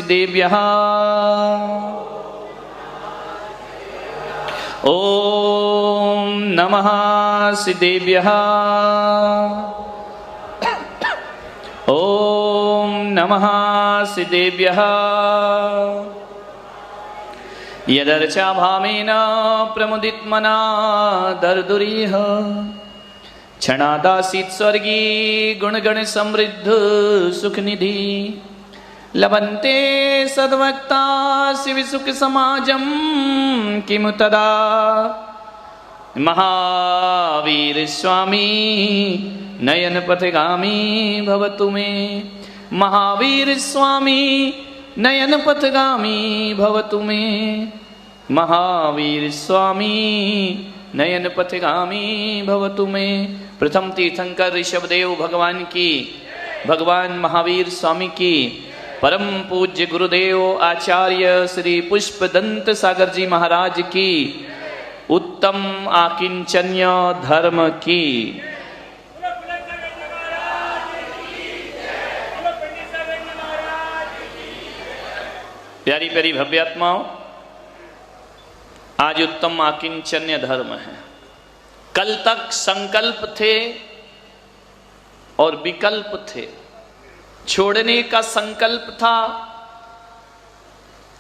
देव्यः ओम नमः सिद्धेभ्यः ओम नमः सिद्धेभ्यः यदर्चा भावेन प्रमुदितमना दर्दुरीह क्षणादासीत स्वर्गी गुणगण समृद्ध सुखनिधि लभन्ते सद्वक्ता शिवसुख समाजम किमु तदा महावीर स्वामी नयन पथगामी भवतु मे महावीर स्वामी नयन पथगामी भवतु मे महावीर स्वामी नयन पथगामी भवतु मे। प्रथम तीर्थंकर ऋषभदेव भगवान की, भगवान महावीर स्वामी की, परम पूज्य गुरुदेव आचार्य श्री पुष्पदंत सागर जी महाराज की उत्तम आकिंचन्य धर्म की। प्यारी प्यारी भव्य आत्माओं, आज उत्तम आकिंचन्य धर्म है। कल तक संकल्प थे और विकल्प थे। छोड़ने का संकल्प था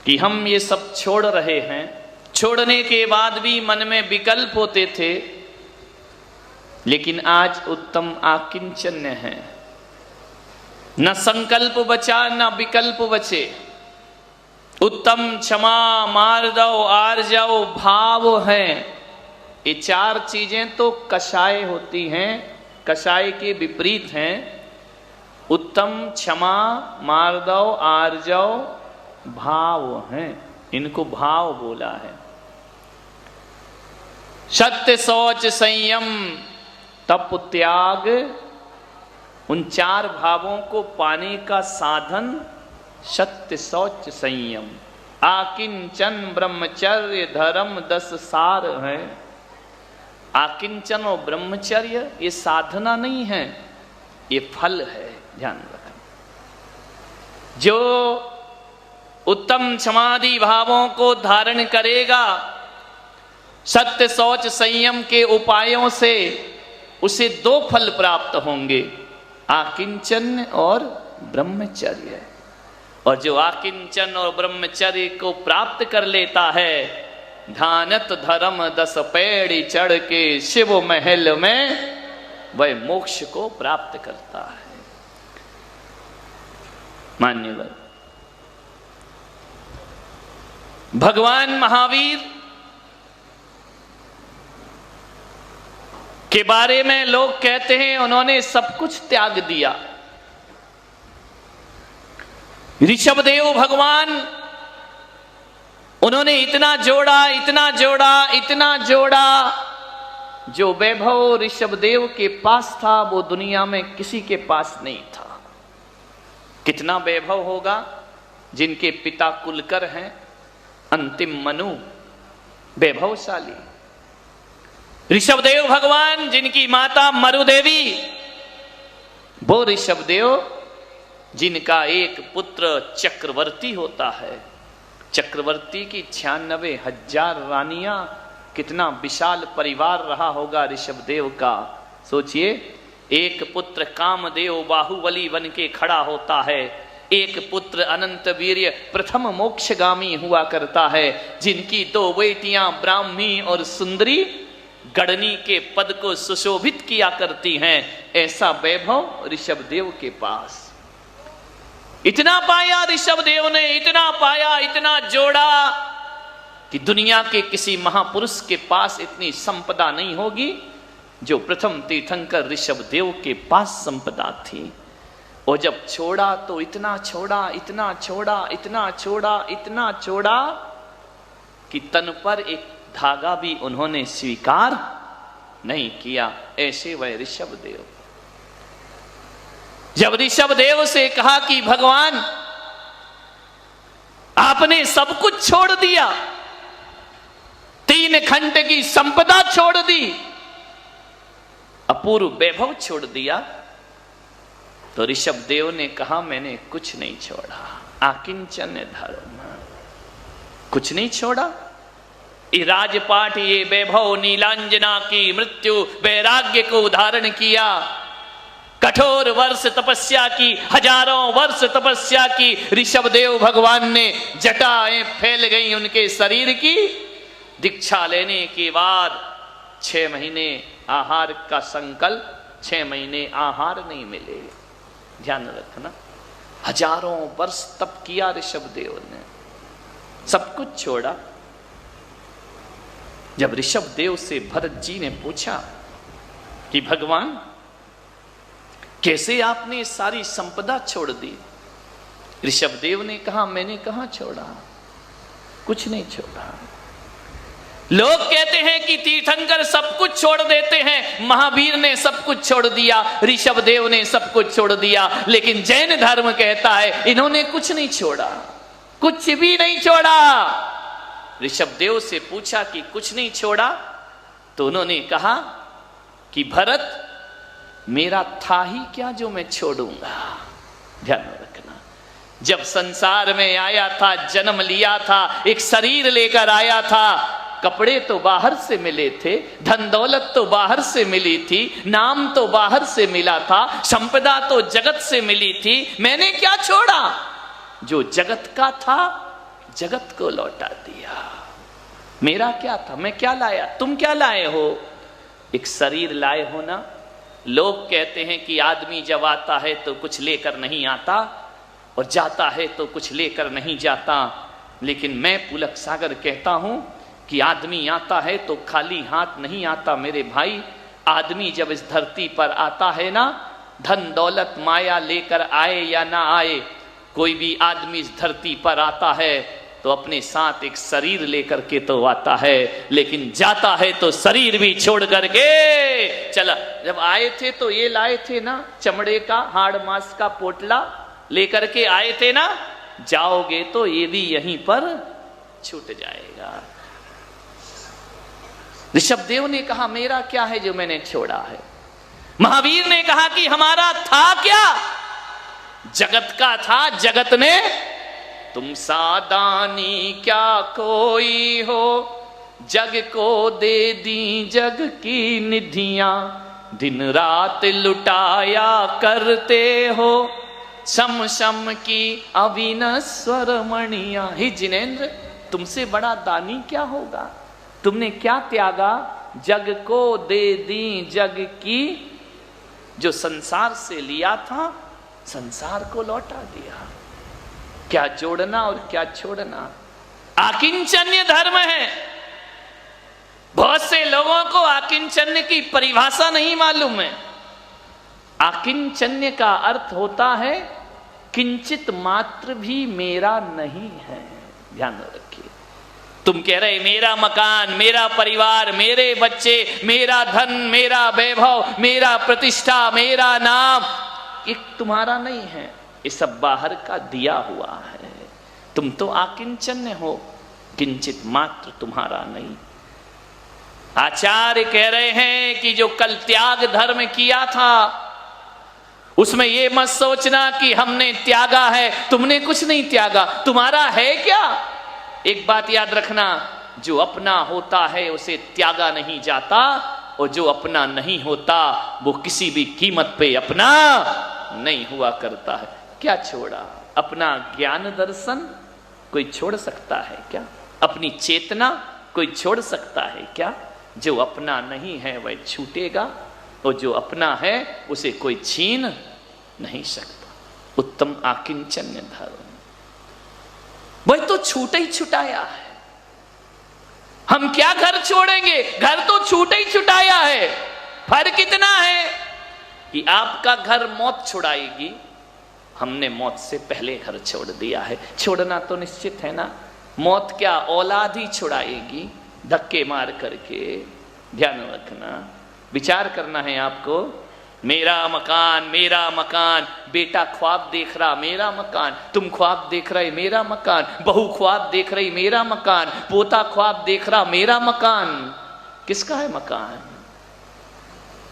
कि हम ये सब छोड़ रहे हैं, छोड़ने के बाद भी मन में विकल्प होते थे, लेकिन आज उत्तम आकिंचन्य है। न संकल्प बचा न विकल्प बचे। उत्तम क्षमा मार्दव आर्जव भाव है। ये चार चीजें तो कषाय होती हैं, कषाय के विपरीत हैं। उत्तम क्षमा मार्दव आर्जव भाव हैं, इनको भाव बोला है। सत्य शौच संयम तप त्याग, उन चार भावों को पाने का साधन सत्य शौच संयम। आकिंचन ब्रह्मचर्य धर्म 10 सार है। आकिंचन और ब्रह्मचर्य ये साधना नहीं है, ये फल है। ध्यान रखें। जो उत्तम क्षमादि भावों को धारण करेगा सत्य शौच संयम के उपायों से, उसे 2 फल प्राप्त होंगे, आकिंचन और ब्रह्मचर्य। और जो आकिंचन और ब्रह्मचर्य को प्राप्त कर लेता है, ध्यानत धर्म 10 पेड़ी चढ़ के शिव महल में वह मोक्ष को प्राप्त करता है। मान्यवर, भगवान महावीर के बारे में लोग कहते हैं उन्होंने सब कुछ त्याग दिया। ऋषभदेव भगवान, उन्होंने इतना जोड़ा इतना जोड़ा इतना जोड़ा, जो वैभव ऋषभदेव के पास था वो दुनिया में किसी के पास नहीं था। कितना वैभव होगा जिनके पिता कुलकर हैं, अंतिम मनु वैभवशाली। ऋषभदेव भगवान जिनकी माता मरुदेवी, वो ऋषभदेव जिनका एक पुत्र चक्रवर्ती होता है। चक्रवर्ती की 96,000 रानियां, कितना विशाल परिवार रहा होगा ऋषभदेव का। सोचिए, एक पुत्र कामदेव बाहुबली बन के खड़ा होता है, एक पुत्र अनंत वीर्य प्रथम मोक्षगामी हुआ करता है, जिनकी 2 बेटियां ब्राह्मी और सुंदरी गणनी के पद को सुशोभित किया करती हैं। ऐसा वैभव ऋषभदेव के पास। इतना पाया ऋषभदेव ने, इतना पाया, इतना जोड़ा कि दुनिया के किसी महापुरुष के पास इतनी संपदा नहीं होगी जो प्रथम तीर्थंकर ऋषभदेव के पास संपदा थी। और जब छोड़ा तो इतना छोड़ा, इतना छोड़ा, इतना छोड़ा, इतना छोड़ा कि तन पर एक धागा भी उन्होंने स्वीकार नहीं किया। ऐसे वह ऋषभदेव। जब ऋषभदेव से कहा कि भगवान आपने सब कुछ छोड़ दिया, 3 खंड की संपदा छोड़ दी, अपूर्व वैभव छोड़ दिया, तो ऋषभदेव ने कहा मैंने कुछ नहीं छोड़ा। आकिंचन्य धर्म, कुछ नहीं छोड़ा। ये राजपाट, ये वैभव, नीलांजना की मृत्यु, वैराग्य को धारण किया, कठोर वर्ष तपस्या की, हजारों वर्ष तपस्या की। ऋषभदेव भगवान ने जटाएं फैल गई उनके शरीर की। दीक्षा लेने के बाद 6 महीने आहार का संकल्प, 6 महीने आहार नहीं मिले। ध्यान रखना, हजारों वर्ष तप किया ऋषभदेव ने, सब कुछ छोड़ा। जब ऋषभदेव से भरत जी ने पूछा कि भगवान कैसे आपने सारी संपदा छोड़ दी, ऋषभदेव ने कहा मैंने कहां छोड़ा, कुछ नहीं छोड़ा। लोग कहते हैं कि तीर्थंकर सब कुछ छोड़ देते हैं, महावीर ने सब कुछ छोड़ दिया, ऋषभदेव ने सब कुछ छोड़ दिया, लेकिन जैन धर्म कहता है इन्होंने कुछ नहीं छोड़ा, कुछ भी नहीं छोड़ा। ऋषभदेव से पूछा कि कुछ नहीं छोड़ा, तो उन्होंने कहा कि भरत मेरा था ही क्या जो मैं छोड़ूंगा। ध्यान रखना, जब संसार में आया था, जन्म लिया था, एक शरीर लेकर आया था, कपड़े तो बाहर से मिले थे, धन दौलत तो बाहर से मिली थी, नाम तो बाहर से मिला था, संपदा तो जगत से मिली थी, मैंने क्या छोड़ा? जो जगत का था जगत को लौटा दिया। मेरा क्या था, मैं क्या लाया, तुम क्या लाए हो? एक शरीर लाए हो ना। लोग कहते हैं कि आदमी जब आता है तो कुछ लेकर नहीं आता और जाता है तो कुछ लेकर नहीं जाता, लेकिन मैं पुलक सागर कहता हूं कि आदमी आता है तो खाली हाथ नहीं आता मेरे भाई। आदमी जब इस धरती पर आता है ना, धन दौलत माया लेकर आए या ना आए, कोई भी आदमी इस धरती पर आता है तो अपने साथ एक शरीर लेकर के तो आता है, लेकिन जाता है तो शरीर भी छोड़ करके चला। जब आए थे तो ये लाए थे ना, चमड़े का हाड़ मांस का पोटला लेकर के आए थे ना, जाओगे तो ये भी यहीं पर छूट जाएगा। ऋषभदेव ने कहा मेरा क्या है जो मैंने छोड़ा है। महावीर ने कहा कि हमारा था क्या, जगत का था, जगत ने तुम सादानी क्या कोई हो, जग को दे दी जग की निधियां, दिन रात लुटाया करते हो, शम शम की अविनस्वर मणियां। हे जिनेंद्र, तुमसे बड़ा दानी क्या होगा, तुमने क्या त्यागा? जग को दे दी जग की, जो संसार से लिया था संसार को लौटा दिया। क्या जोड़ना और क्या छोड़ना, आकिंचन्य धर्म है। बहुत से लोगों को आकिंचन्य की परिभाषा नहीं मालूम है। आकिंचन्य का अर्थ होता है किंचित मात्र भी मेरा नहीं है। ध्यान रखिए, तुम कह रहे मेरा मकान, मेरा परिवार, मेरे बच्चे, मेरा धन, मेरा वैभव, मेरा प्रतिष्ठा, मेरा नाम, एक तुम्हारा नहीं है, ये सब बाहर का दिया हुआ है। तुम तो आकिंचन्य हो, किंचित मात्र तुम्हारा नहीं। आचार्य कह रहे हैं कि जो कल त्याग धर्म किया था उसमें ये मत सोचना कि हमने त्यागा है, तुमने कुछ नहीं त्यागा, तुम्हारा है क्या। एक बात याद रखना, जो अपना होता है उसे त्यागा नहीं जाता, और जो अपना नहीं होता वो किसी भी कीमत पे अपना नहीं हुआ करता है। क्या छोड़ा? अपना ज्ञान दर्शन कोई छोड़ सकता है क्या? अपनी चेतना कोई छोड़ सकता है क्या? जो अपना नहीं है वह छूटेगा, और जो अपना है उसे कोई छीन नहीं सकता। उत्तम आकिंचन्य धर्म, वह तो छूटे ही छुटाया है। हम क्या घर छोड़ेंगे, घर तो छूटे ही छुटाया है। फर्क इतना है कि आपका घर मौत छुड़ाएगी, हमने मौत से पहले घर छोड़ दिया है। छोड़ना तो निश्चित है ना, मौत क्या औलाद ही छुड़ाएगी धक्के मार करके। ध्यान रखना, विचार करना है आपको। मेरा मकान, मेरा मकान, बेटा ख्वाब देख रहा मेरा मकान, तुम ख्वाब देख रहे मेरा मकान, बहू ख्वाब देख रही मेरा मकान, पोता ख्वाब देख रहा मेरा मकान। किसका है मकान?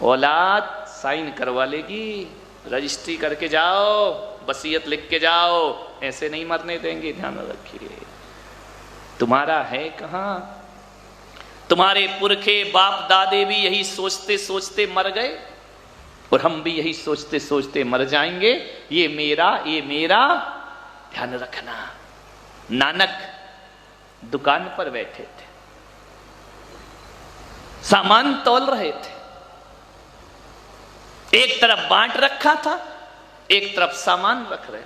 औलाद साइन करवा लेगी, रजिस्ट्री करके जाओ, वसीयत लिख के जाओ, ऐसे नहीं मरने देंगे, ध्यान रखिए। तुम्हारा है कहां? तुम्हारे पुरखे बाप दादे भी यही सोचते सोचते मर गए और हम भी यही सोचते सोचते मर जाएंगे। ये मेरा, ये मेरा, ध्यान रखना। नानक दुकान पर बैठे थे, सामान तौल रहे थे। एक तरफ बांट रखा था, एक तरफ सामान रख रहे।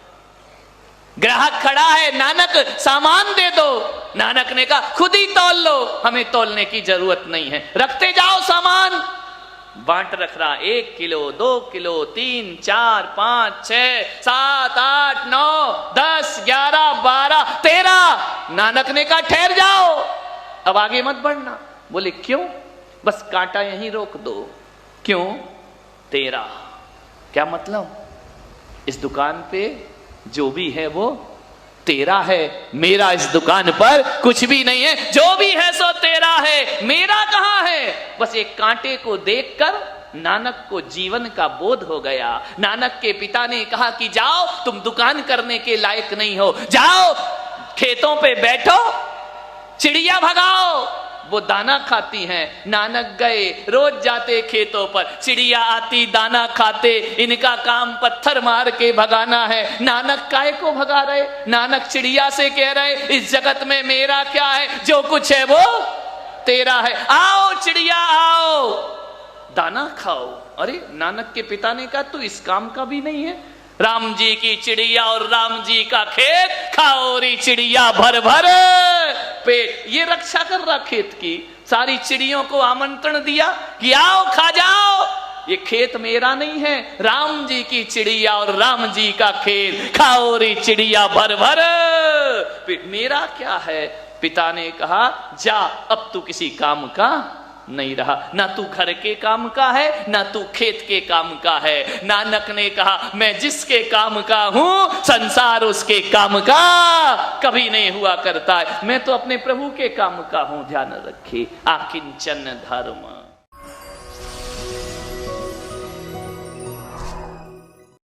ग्राहक खड़ा है, नानक सामान दे दो। नानक ने कहा खुद ही तौल लो, हमें तौलने की जरूरत नहीं है, रखते जाओ सामान। बांट रख रहा, 1 किलो, 2 किलो, 3, 4, 5, 6, 7, 8, 9, 10, 11, 12, 13। नानक ने कहा ठहर जाओ, अब आगे मत बढ़ना। बोले क्यों? बस कांटा यहीं रोक दो। क्यों? 13। क्या मतलब? इस दुकान पे जो भी है वो तेरा है, मेरा इस दुकान पर कुछ भी नहीं है। जो भी है सो तेरा है, मेरा कहां है? बस एक कांटे को देखकर नानक को जीवन का बोध हो गया। नानक के पिता ने कहा कि जाओ, तुम दुकान करने के लायक नहीं हो, जाओ खेतों पे बैठो, चिड़िया भगाओ, वो दाना खाती हैं। नानक गए, रोज जाते खेतों पर, चिड़िया आती दाना खाते, इनका काम पत्थर मार के भगाना है। नानक काय को भगा रहे? नानक चिड़िया से कह रहे इस जगत में मेरा क्या है, जो कुछ है वो तेरा है, आओ चिड़िया आओ, दाना खाओ। अरे नानक के पिता ने कहा तू इस काम का भी नहीं है, राम जी की चिड़िया और राम जी का खेत, खाओ री चिड़िया भर भर पेट। ये रक्षा कर रहा खेत की, सारी चिड़ियों को आमंत्रण दिया कि आओ खा जाओ, ये खेत मेरा नहीं है, राम जी की चिड़िया और राम जी का खेत, खाओ री चिड़िया भर भर पेट। मेरा क्या है? पिता ने कहा जा, अब तू किसी काम का नहीं रहा, ना तू घर के काम का है, ना तू खेत के काम का है। नानक ने कहा मैं जिसके काम का हूं, संसार उसके काम का कभी नहीं हुआ करता है, मैं तो अपने प्रभु के काम का हूं। ध्यान रखिए, आकिंचन धर्म।